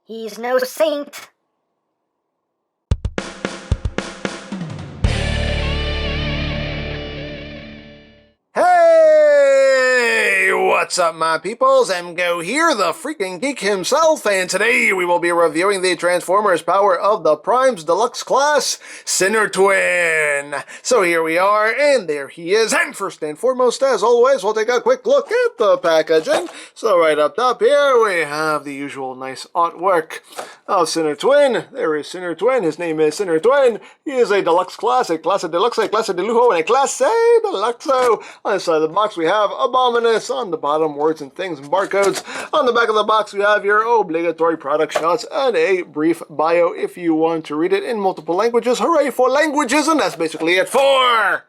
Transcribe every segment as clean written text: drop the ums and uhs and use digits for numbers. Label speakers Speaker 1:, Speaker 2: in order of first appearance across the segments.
Speaker 1: He's no saint.
Speaker 2: Hey! What's up, my peoples? EmGo here, the freaking geek himself, and today we will be reviewing the Transformers Power of the Primes Deluxe Class SINNERTWIN. So here we are, and there he is. And first and foremost, as always, we'll take a quick look at the packaging. So right up top here, we have the usual nice artwork of SINNERTWIN. There is SINNERTWIN. His name is SINNERTWIN. He is a deluxe class, a classe deluxe, a classe de lujo, and a classe deluxo. On the side of the box, we have ABOMINUS. On the bottom, words and things and barcodes. On the back of the box, we have your obligatory product shots and a brief bio if you want to read it in multiple languages. Hooray for languages! And that's basically it for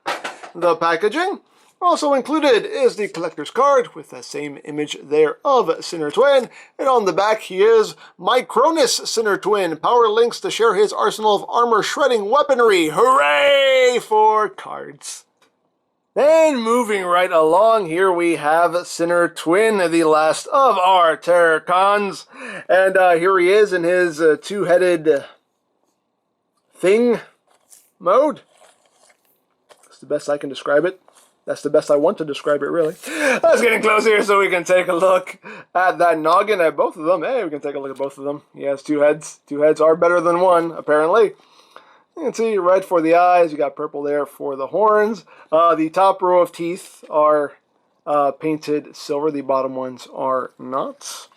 Speaker 2: the packaging. Also included is the collector's card with that same image there of SINNERTWIN. And on the back, he is Micronus SINNERTWIN. Power links to share his arsenal of armor-shredding weaponry. Hooray for cards! And moving right along, here we have SINNERTWIN, the last of our Terrorcons. And here he is in his two-headed thing mode. That's the best I can describe it. That's the best I want to describe it, really. Let's get in close here so we can take a look at that noggin, at both of them. Hey, we can take a look at both of them. He has two heads. Two heads are better than one, apparently. You can see red for the eyes. You got purple there for the horns. The top row of teeth are painted silver. The bottom ones are not.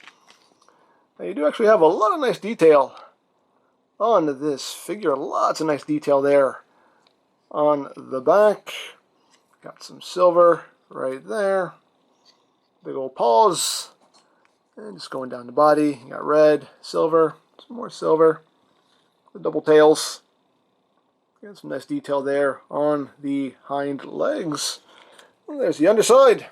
Speaker 2: Now, you do actually have a lot of nice detail on this figure. Lots of nice detail there on the back. Got some silver right there. Big old paws. And just going down the body. You got red, silver, some more silver. The double tails. Got some nice detail there on the hind legs. And there's the underside.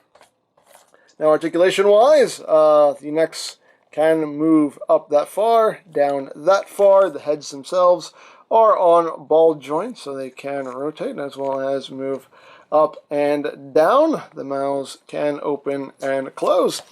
Speaker 2: Now, articulation-wise, the necks can move up that far, down that far. The heads themselves are on ball joints, so they can rotate as well as move up and down. The mouths can open and close.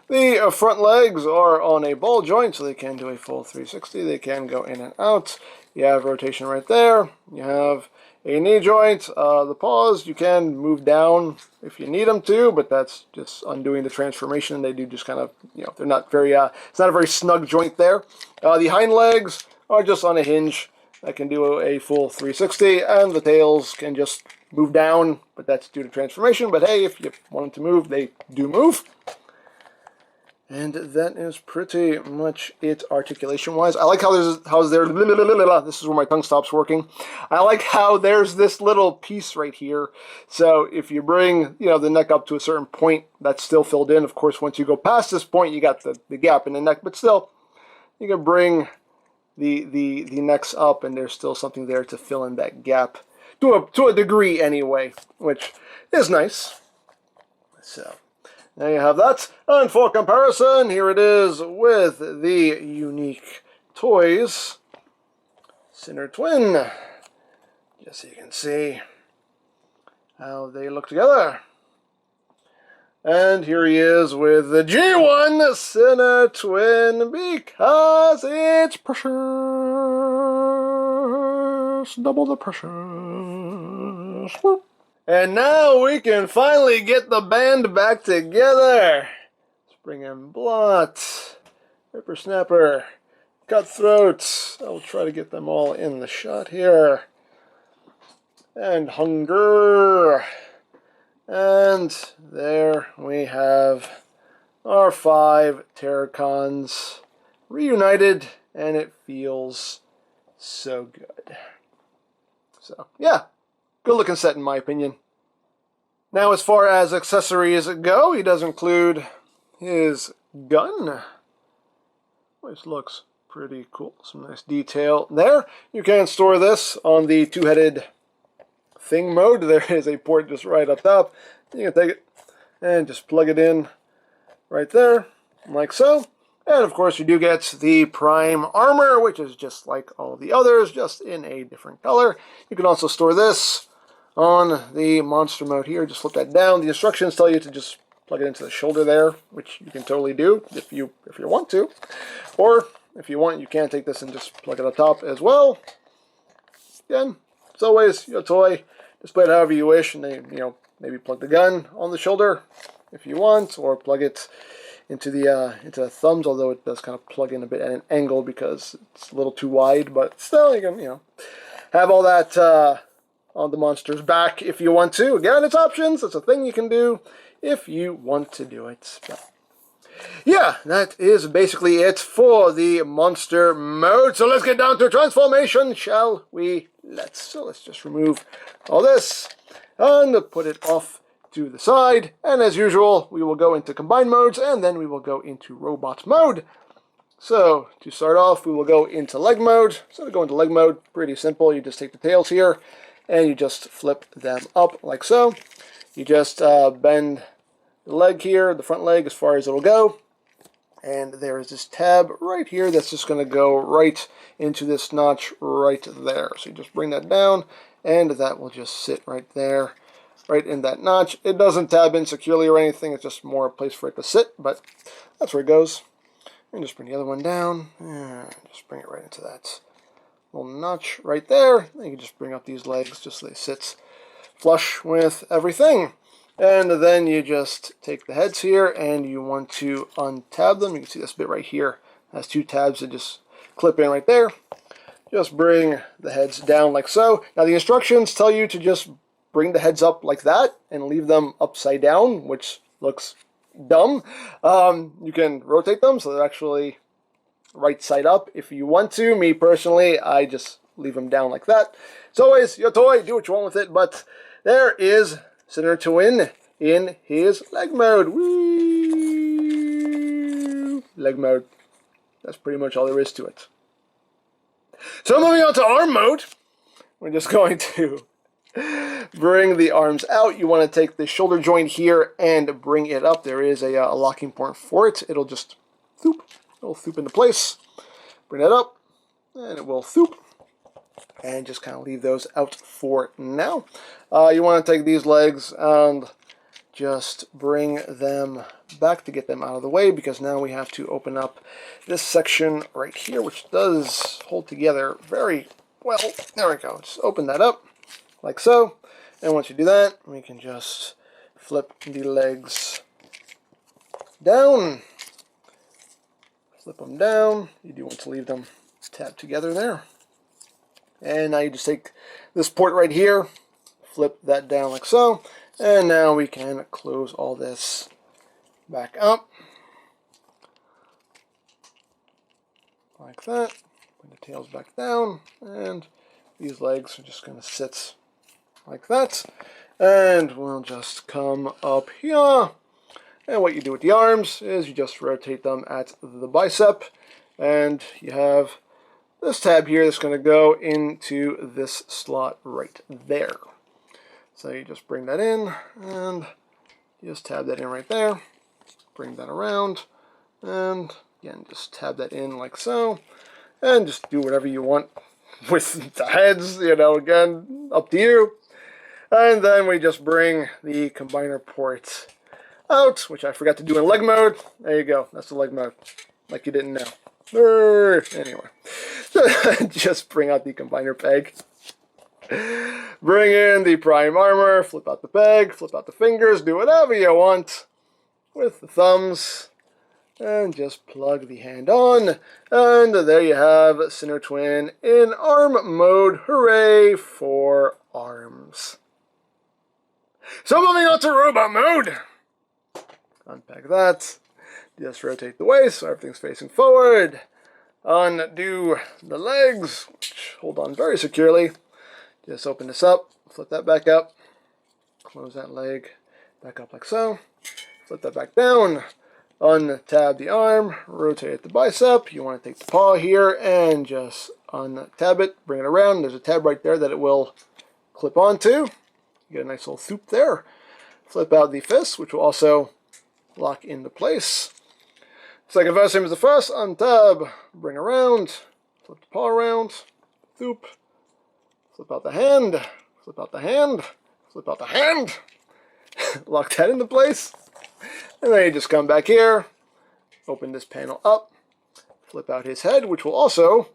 Speaker 2: The front legs are on a ball joint, so they can do a full 360. They can go in and out. You have rotation right there. You have a knee joint. The paws, you can move down if you need them to, but that's just undoing the transformation. They do just kind of, they're not very, it's not a very snug joint there. The hind legs are just on a hinge that can do a full 360, and the tails can just move down, but that's due to transformation. But hey, if you want them to move, they do move. And that is pretty much it articulation-wise. I like how this is where my tongue stops working. I like how there's this little piece right here. So if you bring, the neck up to a certain point, that's still filled in. Of course, once you go past this point, you got the gap in the neck. But still, you can bring the necks up, and there's still something there to fill in that gap. To a degree, anyway, which is nice. So there you have that. And for comparison, here it is with the unique toys SINNERTWIN. Just so you can see how they look together. And here he is with the G1 SINNERTWIN, because it's precious. Double the precious. And now we can finally get the band back together. Let's bring in Blot, Whippersnapper, Cutthroat. I'll try to get them all in the shot here. And Hunger. And there we have our 5 Terrorcons reunited, and it feels so good. So, yeah. Good looking set in my opinion. Now, as far as accessories go, he does include his gun, which looks pretty cool. Some nice detail there. You can store this on the two-headed thing mode. There is a port just right up top. You can take it and just plug it in right there, like so. And of course, you do get the Prime armor, which is just like all the others, just in a different color. You can also store this on the monster mode here. Just flip that down. The instructions tell you to just plug it into the shoulder there, which you can totally do if you want to. Or If you want, you can take this and just plug it up top as well. Again, it's always your toy. Display it however you wish, and then, you know, maybe plug the gun on the shoulder if you want, or plug it into the thumbs, although it does kind of plug in a bit at an angle because it's a little too wide, but still, you can, you know, have all that on the monster's back if you want to. Again, it's options. It's a thing you can do if you want to do it. But yeah, that is basically it for the monster mode. So let's get down to transformation, shall we? Let's just remove all this and put it off to the side. And as usual, we will go into combined modes, and then we will go into robot mode. So to start off, we will go into leg mode. So to go into leg mode, pretty simple. You just take the tails here, and you just flip them up like so. You just bend the leg here, the front leg, as far as it'll go. And there is this tab right here that's just going to go right into this notch right there. So you just bring that down, and that will just sit right there, right in that notch. It doesn't tab in securely or anything. It's just more a place for it to sit, but that's where it goes. And just bring the other one down, and just bring it right into that little notch right there. And you can just bring up these legs just so they sit flush with everything. And then you just take the heads here, and you want to untab them. You can see this bit right here has two tabs that just clip in right there. Just bring the heads down like so. Now the instructions tell you to just bring the heads up like that and leave them upside down, which looks dumb. You can rotate them so they're actually right side up if you want to. Me personally, I just leave them down like that. It's always your toy, do what you want with it, but there is SINNERTWIN in his leg mode. Woo! Leg mode. That's pretty much all there is to it. So moving on to arm mode, we're just going to bring the arms out. You want to take the shoulder joint here and bring it up. There is a locking point for it. It'll just thoop. It'll thoop into place. Bring that up, and it will thoop. And just kind of leave those out for now. You want to take these legs and just bring them back to get them out of the way, because now we have to open up this section right here, which does hold together very well. There we go. Just open that up like so. And once you do that, we can just flip the legs down. Flip them down. You do want to leave them tabbed together there. And now you just take this port right here, flip that down like so, and now we can close all this back up like that. Bring the tails back down, and these legs are just going to sit like that. And we'll just come up here, and what you do with the arms is you just rotate them at the bicep, and you have this tab here that's going to go into this slot right there. So you just bring that in, and you just tab that in right there. Bring that around, and again, just tab that in like so. And just do whatever you want with the heads, you know, again, up to you. And then we just bring the combiner port out, which I forgot to do in leg mode. There you go, that's the leg mode, like you didn't know. Anyway, just bring out the combiner peg. Bring in the prime armor, flip out the peg, flip out the fingers, do whatever you want with the thumbs, and just plug the hand on. And there you have SINNERTWIN in arm mode. Hooray for arms. So moving on to robot mode. Unpack that. Just rotate the waist so everything's facing forward. Undo the legs, which hold on very securely. Just open this up, flip that back up, close that leg back up like so, flip that back down, untab the arm, rotate the bicep. You want to take the paw here and just untab it, bring it around. There's a tab right there that it will clip onto. You get a nice little thoop there. Flip out the fist, which will also lock into place. Second fist, same as the first. Untab, bring around, flip the paw around, thoop, flip out the hand, flip out the hand, flip out the hand, lock that into place, and then you just come back here, open this panel up, flip out his head, which will also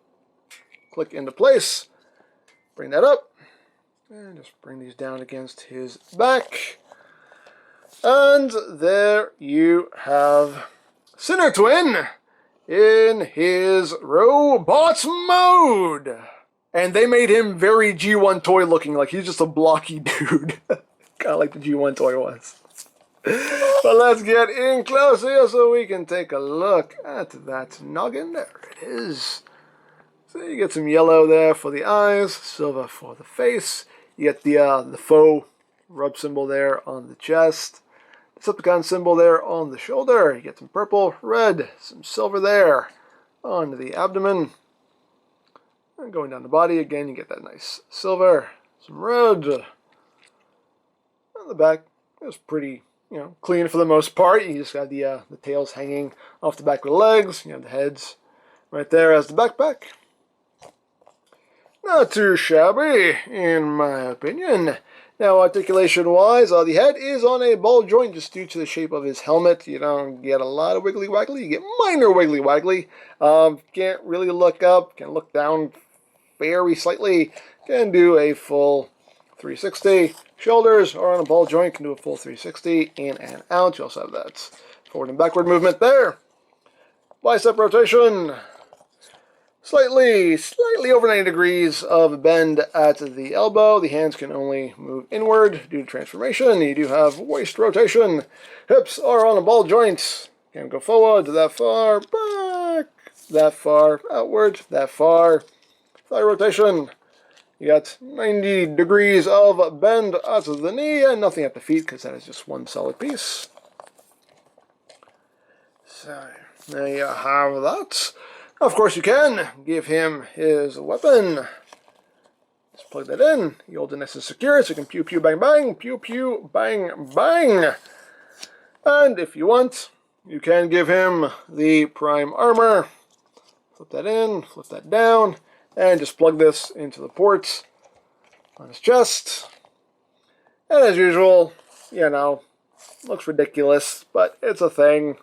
Speaker 2: click into place. Bring that up. And just bring these down against his back. And there you have SINNERTWIN in his robot mode. And they made him very G1 toy looking, like he's just a blocky dude. Kind of like the G1 toy was. But let's get in close here so we can take a look at that noggin. There it is. So you get some yellow there for the eyes, silver for the face. You get the faux rub symbol there on the chest. Decepticon symbol there on the shoulder. You get some purple, red, some silver there on the abdomen. And going down the body again, you get that nice silver, some red. On the back is pretty, clean for the most part. You just got the tails hanging off the back with the legs. You have the heads right there as the backpack. Not too shabby, in my opinion. Now, articulation-wise, the head is on a ball joint just due to the shape of his helmet. You don't get a lot of wiggly-waggly. You get minor wiggly-waggly. Can't really look up. Can look down very slightly. Can do a full 360. Shoulders are on a ball joint. Can do a full 360 in and out. You also have that forward and backward movement there. Bicep rotation. Slightly over 90 degrees of bend at the elbow. The hands can only move inward due to transformation. You do have waist rotation. Hips are on a ball joint. Can go forward, that far, back, that far, outward, that far. Thigh rotation. You got 90 degrees of bend at the knee and nothing at the feet because that is just one solid piece. So there you have that. Of course you can give him his weapon. Just plug that in. You hold it nice and secure so you can pew pew bang bang, pew pew bang bang. And if you want, you can give him the prime armor. Flip that in, flip that down, and just plug this into the ports on his chest. And as usual, looks ridiculous, but it's a thing.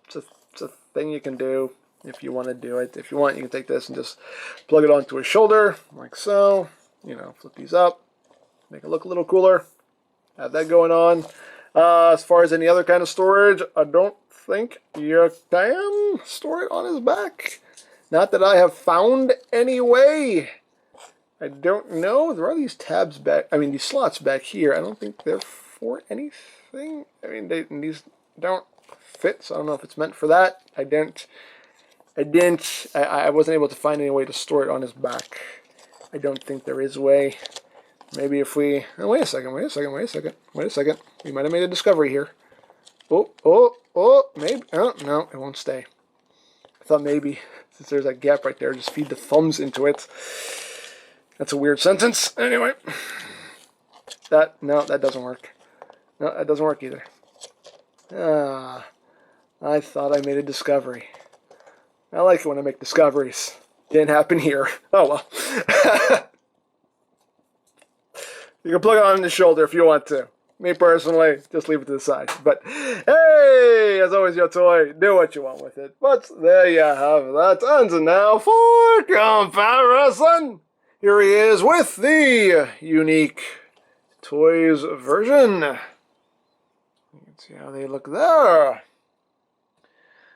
Speaker 2: It's a thing you can do. If you want to do it. If you want, you can take this and just plug it onto his shoulder, like so. Flip these up, make it look a little cooler. Have that going on. As far as any other kind of storage, I don't think you can store it on his back. Not that I have found any way. I don't know. There are these tabs back, these slots back here. I don't think they're for anything. These don't fit, so I don't know if it's meant for that. I wasn't able to find any way to store it on his back. I don't think there is a way. Maybe if we... Oh, wait a second. We might have made a discovery here. Maybe... Oh, no, it won't stay. I thought maybe, since there's that gap right there, just feed the thumbs into it. That's a weird sentence. Anyway. No, that doesn't work. No, that doesn't work either. I thought I made a discovery. I like it when I make discoveries. Didn't happen here. Oh well. You can plug it on the shoulder if you want to. Me personally, just leave it to the side. But hey, as always, your toy, do what you want with it. But there you have that. And now for comparison. Here he is with the unique toys version. You can see how they look there.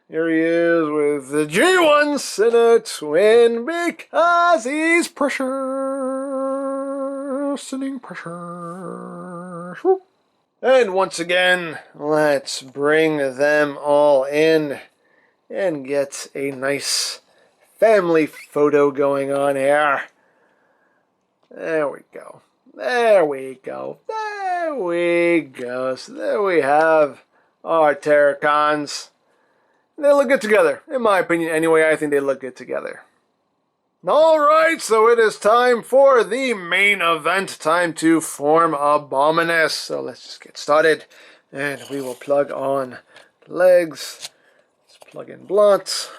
Speaker 2: Here he is with the G1 SINNERTWIN because he's pressure. Sinning pressure. And once again, let's bring them all in and get a nice family photo going on here. There we go. There we go. There we go. So there we have our Terracons. They look good together. In my opinion, anyway, I think they look good together. Alright, so it is time for the main event. Time to form ABOMINUS. So let's just get started. And we will plug on the legs. Let's plug in Blunt.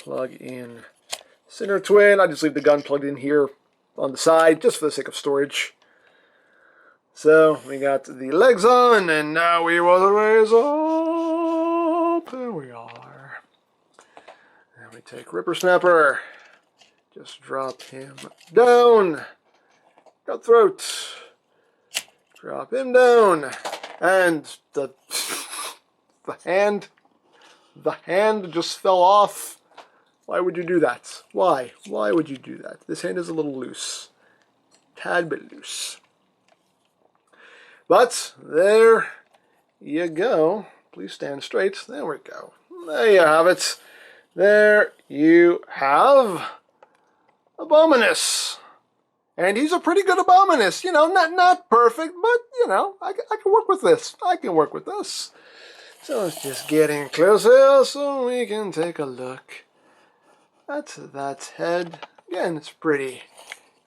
Speaker 2: Plug in SINNERTWIN. I just leave the gun plugged in here on the side, just for the sake of storage. So, we got the legs on, and now we will raise up. There we are. There we take Ripper Snapper. Just drop him down. Cutthroat. Drop him down. And the hand just fell off. Why would you do that? Why? Why would you do that? This hand is a little loose. Tad bit loose. But there you go. Please stand straight. There we go. There you have it. There you have Abominus. And he's a pretty good Abominus. You know, not perfect, but, you know, I can work with this. I can work with this. So let's just get in closer so we can take a look at that head. Again, it's pretty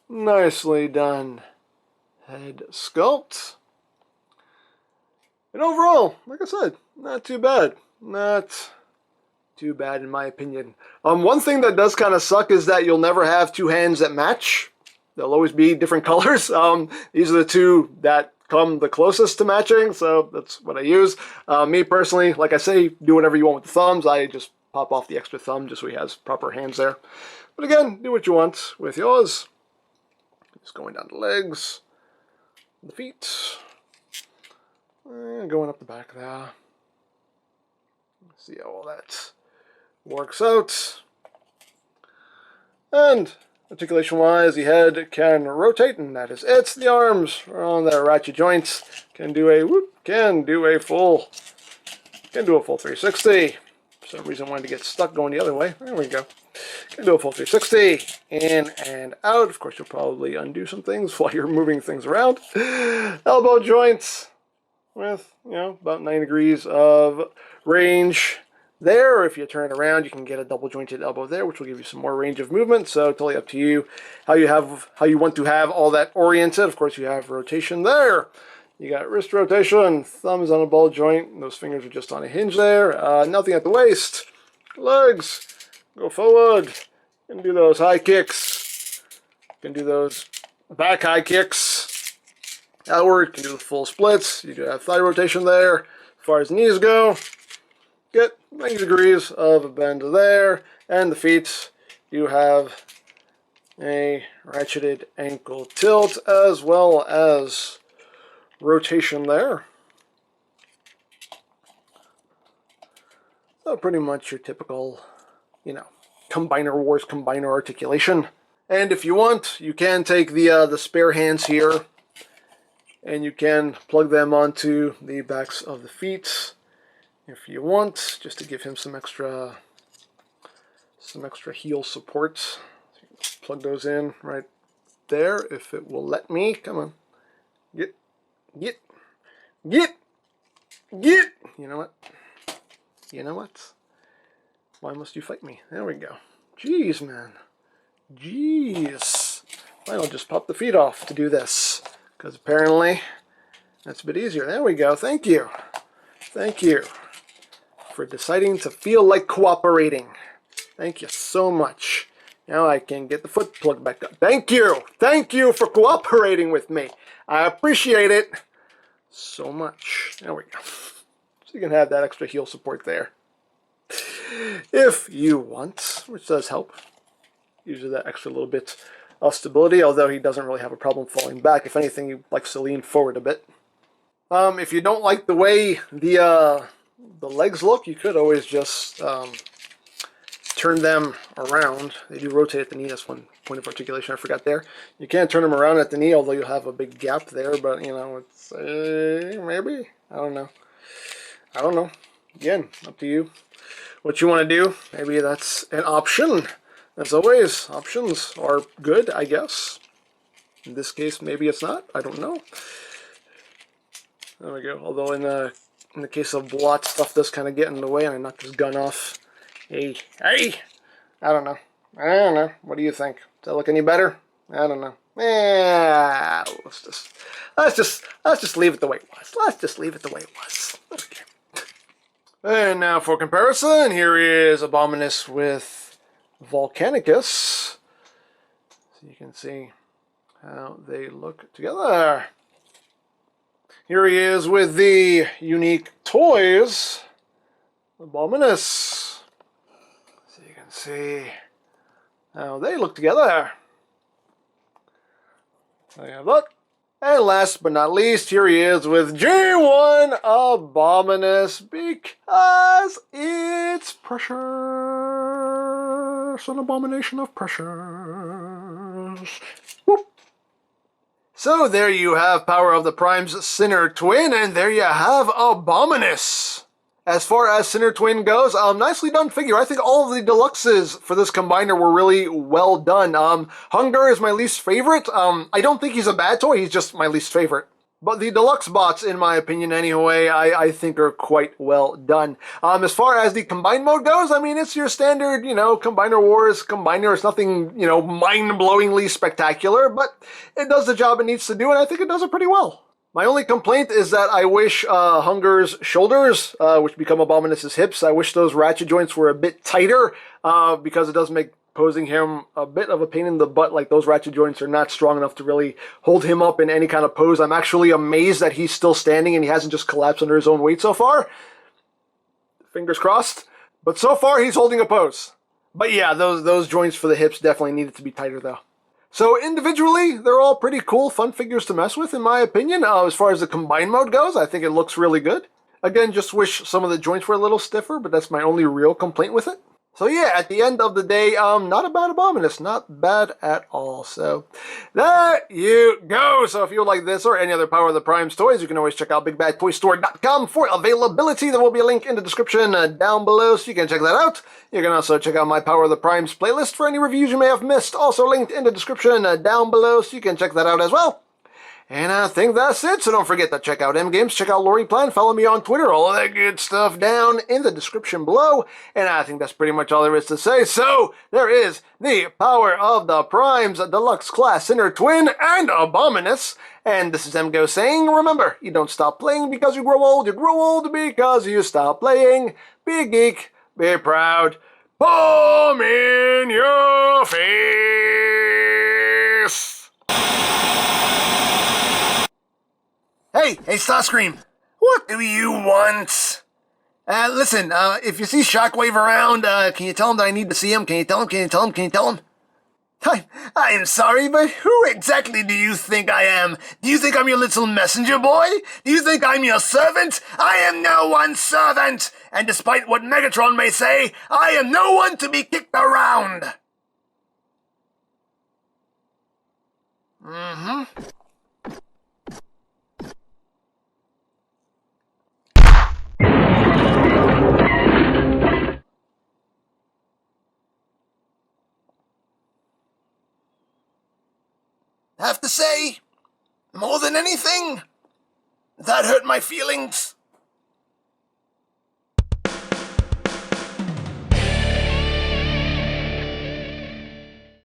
Speaker 2: nicely done head sculpt. And overall, like I said, not too bad. Not too bad in my opinion. One thing that does kind of suck is that you'll never have two hands that match. They'll always be different colors. These are the two that come the closest to matching, so that's what I use. Me personally, like I say, do whatever you want with the thumbs. I just pop off the extra thumb just so he has proper hands there. But again, do what you want with yours. Just going down the legs, the feet, and going up the back there. See how all that works out. And articulation-wise, the head can rotate, and that is it. The arms are on that ratchet joint. Can do a full 360. For some reason, I wanted to get stuck going the other way. There we go. Can do a full 360 in and out. Of course, you'll probably undo some things while you're moving things around. Elbow joints with, you know, about 9 degrees of range there. Or if you turn it around, you can get a double jointed elbow there, which will give you some more range of movement. So totally up to you how you want to have all that oriented. Of course, you have rotation there. You got wrist rotation, thumbs on a ball joint, those fingers are just on a hinge there. Nothing at the waist. Legs, go forward. You can do those high kicks. You can do those back high kicks. Outward, you can do the full splits. You do have thigh rotation there. As far as knees go, get 90 degrees of a bend there. And the feet, you have a ratcheted ankle tilt as well as rotation there. So pretty much your typical, you know, Combiner Wars combiner articulation. And if you want, you can take the spare hands here and you can plug them onto the backs of the feet if you want, just to give him some extra heel support. So you can plug those in right there if it will let me. Come on. Get. You know what? You know what? Why must you fight me? There we go. Jeez, man. Jeez. Fine, I'll just pop the feet off to do this, because apparently that's a bit easier. There we go. Thank you. Thank you for deciding to feel like cooperating. Thank you so much. Now I can get the foot plugged back up. Thank you. Thank you for cooperating with me. I appreciate it so much. There we go. So you can have that extra heel support there if you want, which does help. Usually that extra little bit of stability, although he doesn't really have a problem falling back. If anything, he likes to lean forward a bit. If you don't like the way the legs look, you could always just turn them around. They do rotate at the knee. That's one point of articulation I forgot there. You can turn them around at the knee, although you'll have a big gap there. But, you know, it's maybe. I don't know. I don't know. Again, up to you. What you want to do. Maybe that's an option. As always, options are good, I guess. In this case, maybe it's not. I don't know. There we go. Although in the case of blot, stuff does kind of get in the way, and I knocked his gun off. Hey! I don't know. What do you think? Does that look any better? I don't know. Let's just leave it the way it was. Let's just leave it the way it was. Okay. And now for comparison, here is Abominus with Volcanicus. So you can see how they look together. Here he is with the unique toys, Abominus. So you can and see how they look together. There you have that. And last but not least, here he is with G1 Abominus, because it's precious, an abomination of precious. Whoop. So there you have Power of the Prime's Sinner Twin, and there you have Abominus. As far as Sinner Twin goes, nicely done figure. I think all of the deluxes for this combiner were really well done. Hunger is my least favorite. I don't think he's a bad toy, he's just my least favorite. But the deluxe bots, in my opinion anyway, I think are quite well done. As far as the combine mode goes, I mean, it's your standard, Combiner Wars combiner. It's nothing, mind-blowingly spectacular, but it does the job it needs to do, and I think it does it pretty well. My only complaint is that I wish Hunger's shoulders, which become Abominus's hips, I wish those ratchet joints were a bit tighter, because it does make posing him a bit of a pain in the butt. Like, those ratchet joints are not strong enough to really hold him up in any kind of pose. I'm actually amazed that he's still standing and he hasn't just collapsed under his own weight so far. Fingers crossed. But so far, he's holding a pose. But yeah, those joints for the hips definitely needed to be tighter, though. So individually, they're all pretty cool, fun figures to mess with, in my opinion. As far as the combine mode goes, I think it looks really good. Again, just wish some of the joints were a little stiffer, but that's my only real complaint with it. So yeah, at the end of the day, not a bad Abominus, not bad at all. So there you go. So if you like this or any other Power of the Prime's toys, you can always check out BigBadToyStore.com for availability. There will be a link in the description down below, so you can check that out. You can also check out my Power of the Prime's playlist for any reviews you may have missed, also linked in the description down below, so you can check that out as well. And I think that's it, so don't forget to check out EmGo's, check out Lori Plan, follow me on Twitter, all of that good stuff down in the description below. And I think that's pretty much all there is to say. So, there is the Power of the Prime's Deluxe Class Sinner Twin and Abominus. And this is EmGo saying, remember, you don't stop playing because you grow old because you stop playing. Be a geek, be proud, bomb in your face! Hey, Starscream, what do you want? Listen, if you see Shockwave around, can you tell him that I need to see him? Can you tell him? I'm sorry, but who exactly do you think I am? Do you think I'm your little messenger boy? Do you think I'm your servant? I am no one's servant! And despite what Megatron may say, I am no one to be kicked around! Have to say, more than anything, that hurt my feelings.